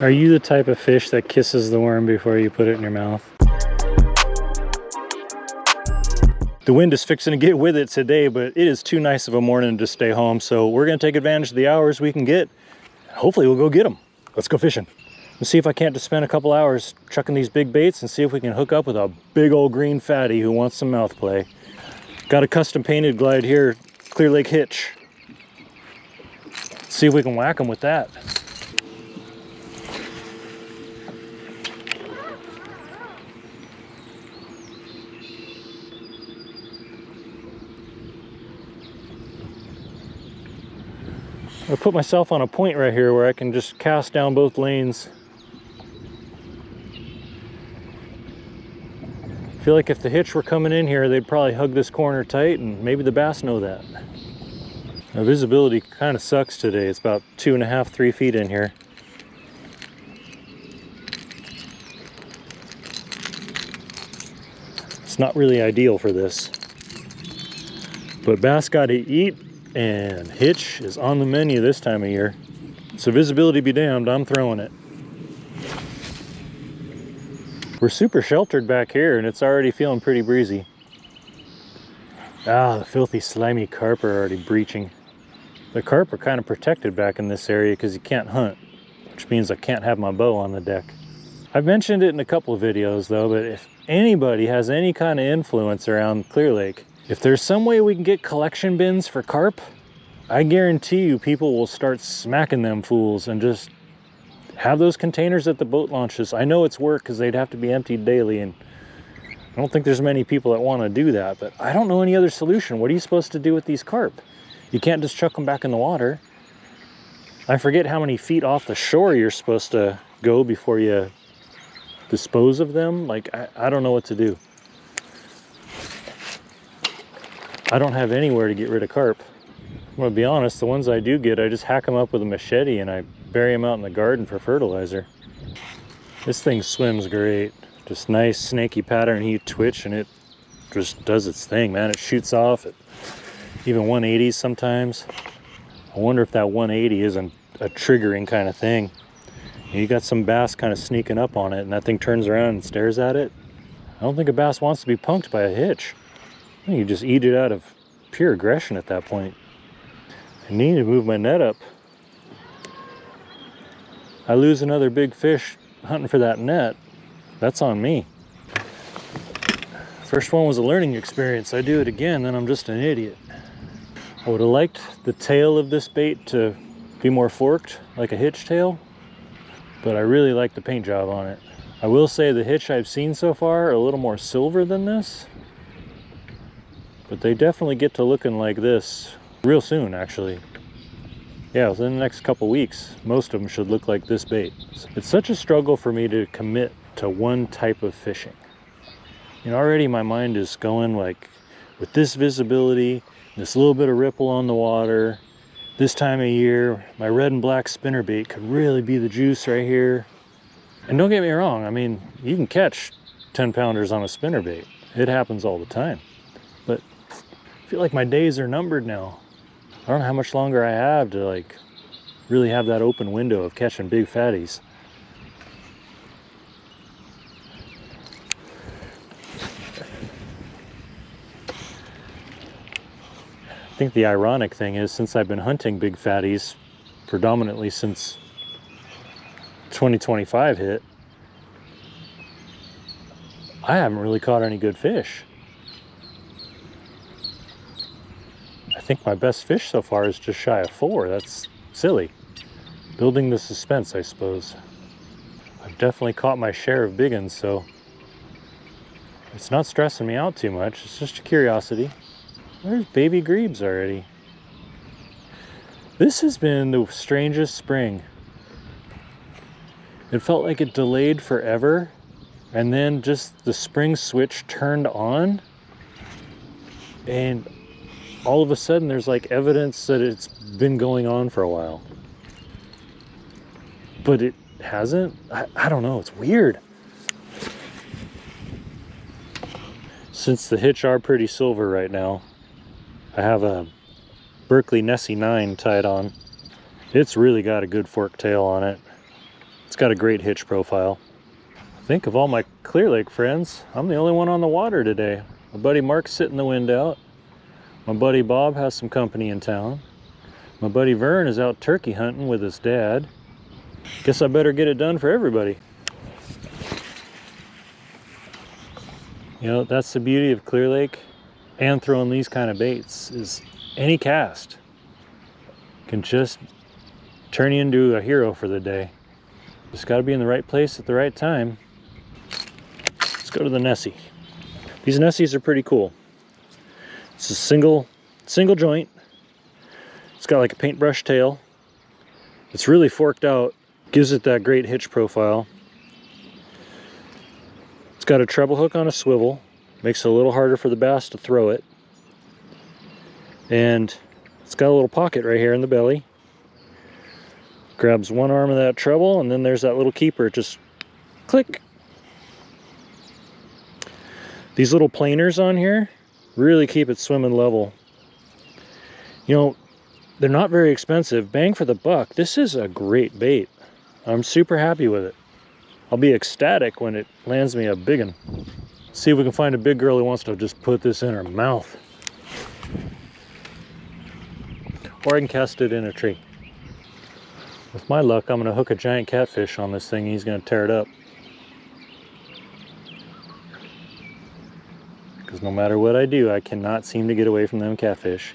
Are you the type of fish that kisses the worm before you put it in your mouth? The wind is fixing to get with it today, but it is too nice of a morning to stay home, so we're gonna take advantage of the hours we can get. Hopefully we'll go get them. Let's go fishing. Let's see if I can't just spend a couple hours chucking these big baits and see if we can hook up with a big old green fatty who wants some mouth play. Got a custom painted glide here, Clear Lake Hitch. Let's see if we can whack them with that. I put myself on a point right here where I can just cast down both lanes. I feel like if the hitch were coming in here, they'd probably hug this corner tight, and maybe the bass know that. Now, visibility kind of sucks today. It's about 2.5, 3 feet in here. It's not really ideal for this. But bass got to eat, and hitch is on the menu this time of year. So visibility be damned, I'm throwing it. We're super sheltered back here and it's already feeling pretty breezy. Ah, the filthy slimy carp are already breaching. The carp are kind of protected back in this area because you can't hunt, which means I can't have my bow on the deck. I've mentioned it in a couple of videos though, but if anybody has any kind of influence around Clear Lake, if there's some way we can get collection bins for carp, I guarantee you people will start smacking them fools and just have those containers at the boat launches. I know it's work because they'd have to be emptied daily, and I don't think there's many people that want to do that, but I don't know any other solution. What are you supposed to do with these carp? You can't just chuck them back in the water. I forget how many feet off the shore you're supposed to go before you dispose of them. Like, I don't know what to do. I don't have anywhere to get rid of carp. I'm gonna be honest, the ones I do get, I just hack them up with a machete and I bury them out in the garden for fertilizer. This thing swims great. Just nice snaky pattern. You twitch and it just does its thing, man. It shoots off at even 180s sometimes. I wonder if that 180 isn't a triggering kind of thing. You got some bass kind of sneaking up on it and that thing turns around and stares at it. I don't think a bass wants to be punked by a hitch. You just eat it out of pure aggression at that point. I need to move my net up. I lose another big fish hunting for that net, that's on me. First one was a learning experience. I do it again, then I'm just an idiot. I would have liked the tail of this bait to be more forked, like a hitch tail, but I really like the paint job on it. I will say the hitch I've seen so far are a little more silver than this, but they definitely get to looking like this real soon, actually. Yeah, within the next couple weeks, most of them should look like this bait. It's such a struggle for me to commit to one type of fishing. You know, already my mind is going like, with this visibility, this little bit of ripple on the water, this time of year, my red and black spinnerbait could really be the juice right here. And don't get me wrong, I mean, you can catch 10-pounders on a spinnerbait. It happens all the time. But I feel like my days are numbered now. I don't know how much longer I have to like really have that open window of catching big fatties. I think the ironic thing is, since I've been hunting big fatties predominantly since 2025 hit, I haven't really caught any good fish. I think my best fish so far is just shy of 4. That's silly. Building the suspense, I suppose. I've definitely caught my share of big ones, so it's not stressing me out too much. It's just a curiosity. There's baby grebes already. This has been the strangest spring. It felt like it delayed forever, and then just the spring switch turned on, and all of a sudden there's like evidence that it's been going on for a while. But it hasn't. I don't know, it's weird. Since the hitch are pretty silver right now, I have a Berkeley Nessie 9 tied on. It's really got a good fork tail on it. It's got a great hitch profile. Think of all my Clear Lake friends, I'm the only one on the water today. My buddy Mark's sitting the wind out. My buddy Bob has some company in town. My buddy Vern is out turkey hunting with his dad. Guess I better get it done for everybody. You know, that's the beauty of Clear Lake and throwing these kind of baits, is any cast can just turn you into a hero for the day. Just got to be in the right place at the right time. Let's go to the Nessie. These Nessies are pretty cool. It's a single joint. It's got like a paintbrush tail. It's really forked out, gives it that great hitch profile. It's got a treble hook on a swivel, makes it a little harder for the bass to throw it. And it's got a little pocket right here in the belly. Grabs one arm of that treble, and then there's that little keeper, just click. These little planers on here really keep it swimming level. You know, they're not very expensive. Bang for the buck. This is a great bait. I'm super happy with it. I'll be ecstatic when it lands me a big one. See if we can find a big girl who wants to just put this in her mouth. Or I can cast it in a tree. With my luck, I'm going to hook a giant catfish on this thing and he's going to tear it up. Because no matter what I do, I cannot seem to get away from them catfish.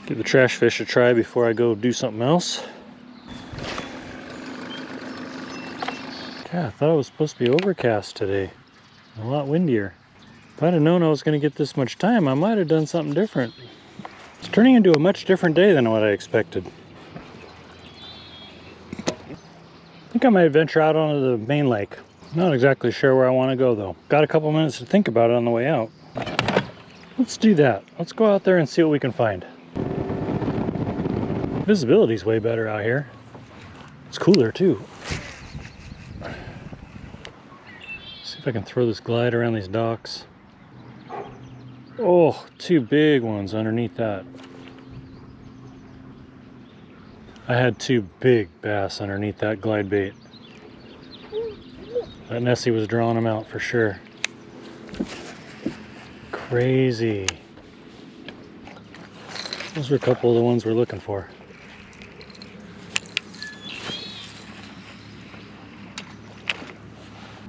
Give the trash fish a try before I go do something else. Yeah, I thought it was supposed to be overcast today. A lot windier. If I'd have known I was going to get this much time, I might have done something different. It's turning into a much different day than what I expected. I think I might venture out onto the main lake. Not exactly sure where I want to go though. Got a couple minutes to think about it on the way out. Let's do that. Let's go out there and see what we can find. Visibility's way better out here. It's cooler too. See if I can throw this glide around these docks. Oh, two big ones underneath that. I had two big bass underneath that glide bait. That Nessie was drawing them out for sure. Crazy. Those were a couple of the ones we're looking for.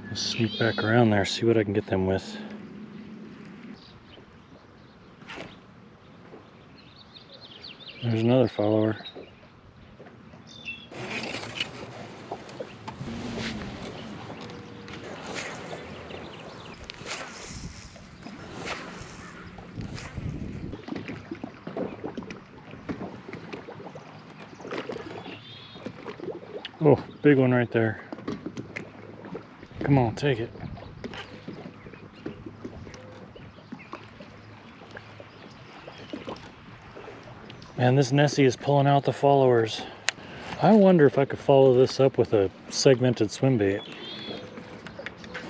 Let's sneak back around there, see what I can get them with. There's another follower. Oh, big one right there. Come on, take it. Man, this Nessie is pulling out the followers. I wonder if I could follow this up with a segmented swim bait.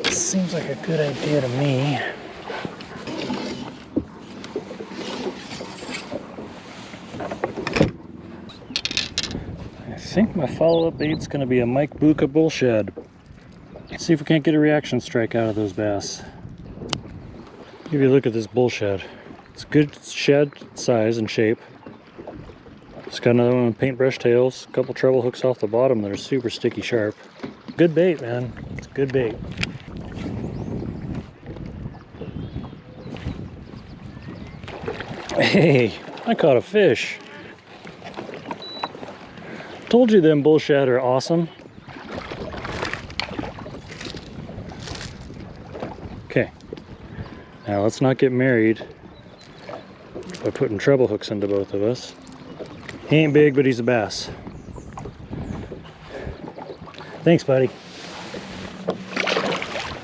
Seems like a good idea to me. I think my follow-up bait's gonna be a Mike Buka bull shad. See if we can't get a reaction strike out of those bass. Give you a look at this bull shad. It's good shad size and shape. It's got another one with paintbrush tails, a couple treble hooks off the bottom that are super sticky sharp. Good bait, man. It's good bait. Hey, I caught a fish. Told you them bull shad are awesome. Okay, now let's not get married by putting treble hooks into both of us. He ain't big, but he's a bass. Thanks, buddy.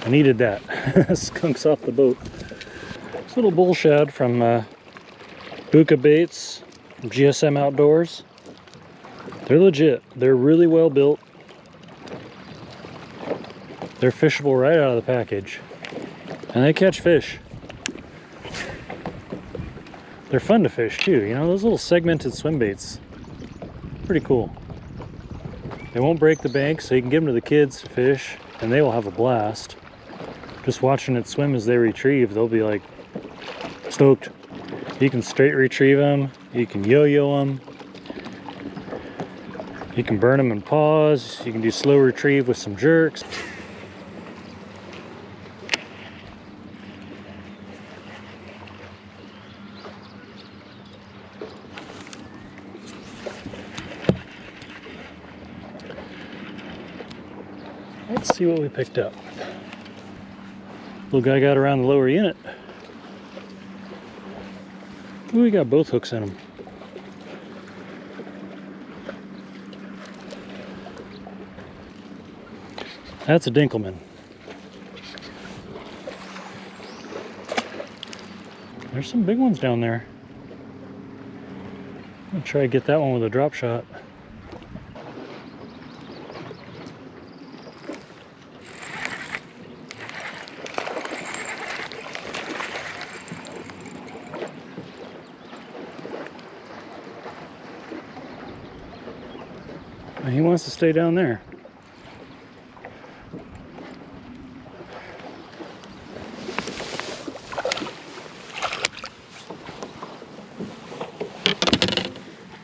I needed that. Skunk's off the boat. This little bull shad from Buka Baits, GSM Outdoors. They're legit. They're really well built. They're fishable right out of the package. And they catch fish. They're fun to fish too, you know, those little segmented swim baits. Pretty cool. They won't break the bank, so you can give them to the kids to fish, and they will have a blast. Just watching it swim as they retrieve, they'll be like stoked. You can straight retrieve them, you can yo-yo them, you can burn them in paws, you can do slow retrieve with some jerks. Let's see what we picked up. Little guy got around the lower unit. Ooh, we got both hooks in them. That's a Dinkelman. There's some big ones down there. I'm gonna try to get that one with a drop shot. He wants to stay down there.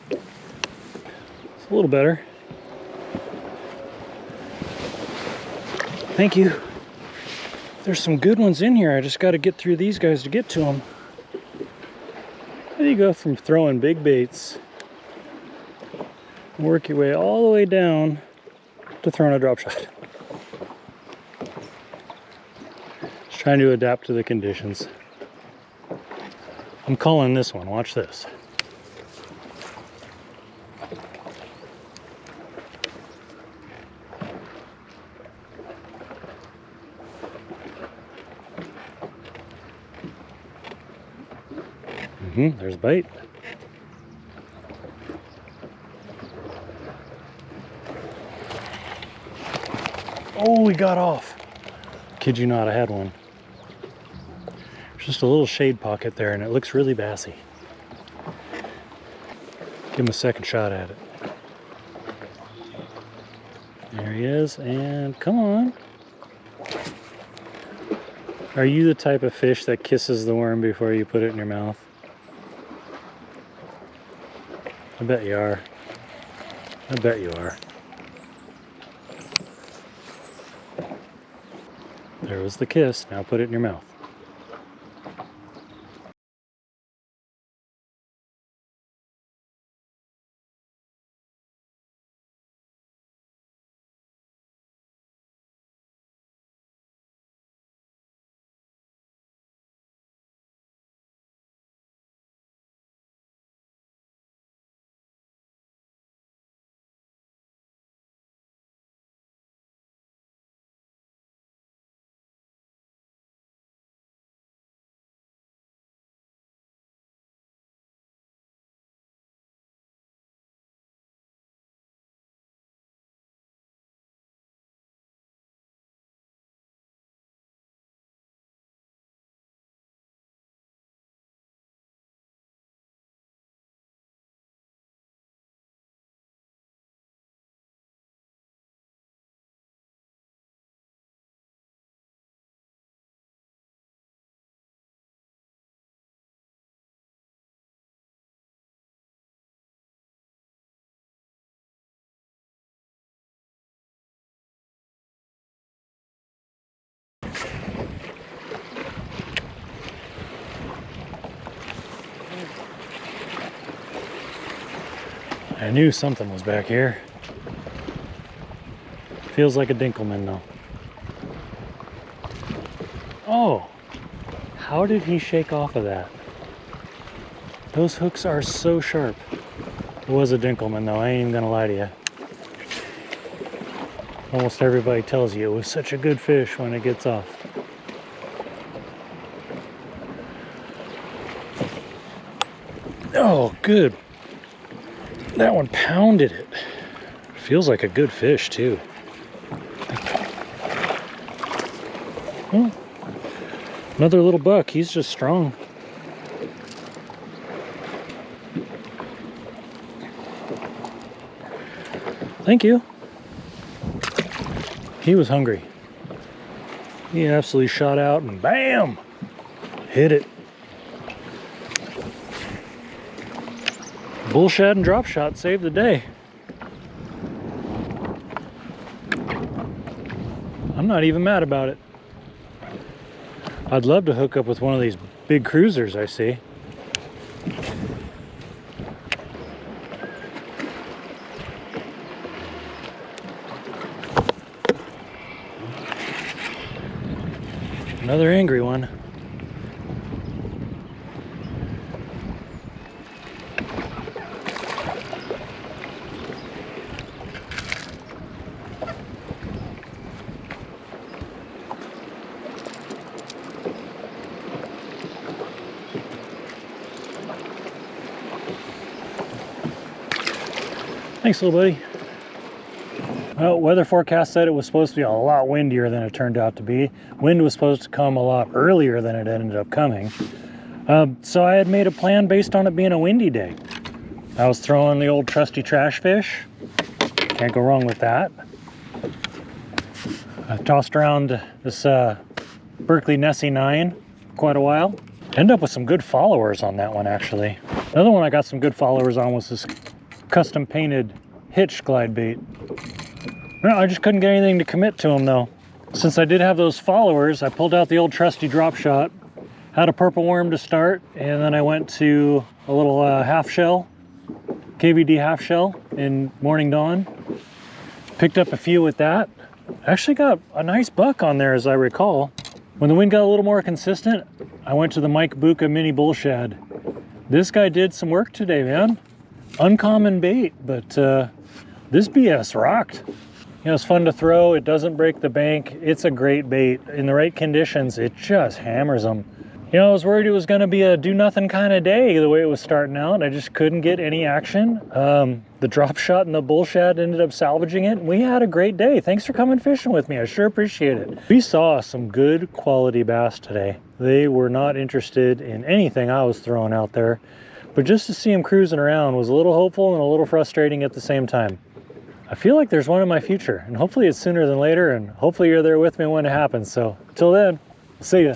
It's a little better. Thank you. There's some good ones in here. I just got to get through these guys to get to them. How do you go from throwing big baits, work your way all the way down to throwing a drop shot? Just trying to adapt to the conditions. I'm calling this one. Watch this. There's a bite. Oh, we got off. Kid you not, I had one. There's just a little shade pocket there and it looks really bassy. Give him a second shot at it. There he is, and come on. Are you the type of fish that kisses the worm before you put it in your mouth? I bet you are. I bet you are. There was the kiss. Now put it in your mouth. I knew something was back here. Feels like a Dinkelman though. Oh, how did he shake off of that? Those hooks are so sharp. It was a Dinkelman though, I ain't even gonna lie to you. Almost everybody tells you it was such a good fish when it gets off. Oh, good. That one pounded it. Feels like a good fish too. Oh, another little buck. He's just strong. Thank you. He was hungry. He absolutely shot out and bam! Hit it. Bull shad and drop shot saved the day. I'm not even mad about it. I'd love to hook up with one of these big cruisers I see. Another angry one. Thanks, little buddy. Well, weather forecast said it was supposed to be a lot windier than it turned out to be. Wind was supposed to come a lot earlier than it ended up coming. So I had made a plan based on it being a windy day. I was throwing the old trusty trash fish. Can't go wrong with that. I tossed around this Berkeley Nessie 9 quite a while. Ended up with some good followers on that one, actually. Another one I got some good followers on was this custom painted hitch glide bait. No, I just couldn't get anything to commit to them though. Since I did have those followers, I pulled out the old trusty drop shot, had a purple worm to start, and then I went to a little half shell, KVD half shell in Morning Dawn. Picked up a few with that. Actually got a nice buck on there, as I recall. When the wind got a little more consistent, I went to the Mike Buka mini bull shad. This guy did some work today, man. Uncommon bait, but this BS rocked. You know, it's fun to throw. It doesn't break the bank. It's a great bait. In the right conditions, it just hammers them. You know, I was worried it was going to be a do-nothing kind of day the way it was starting out. I just couldn't get any action. The drop shot and the bull shad ended up salvaging it. We had a great day. Thanks for coming fishing with me. I sure appreciate it. We saw some good quality bass today. They were not interested in anything I was throwing out there. But just to see them cruising around was a little hopeful and a little frustrating at the same time. I feel like there's one in my future, and hopefully it's sooner than later, and hopefully you're there with me when it happens. So, till then, see ya.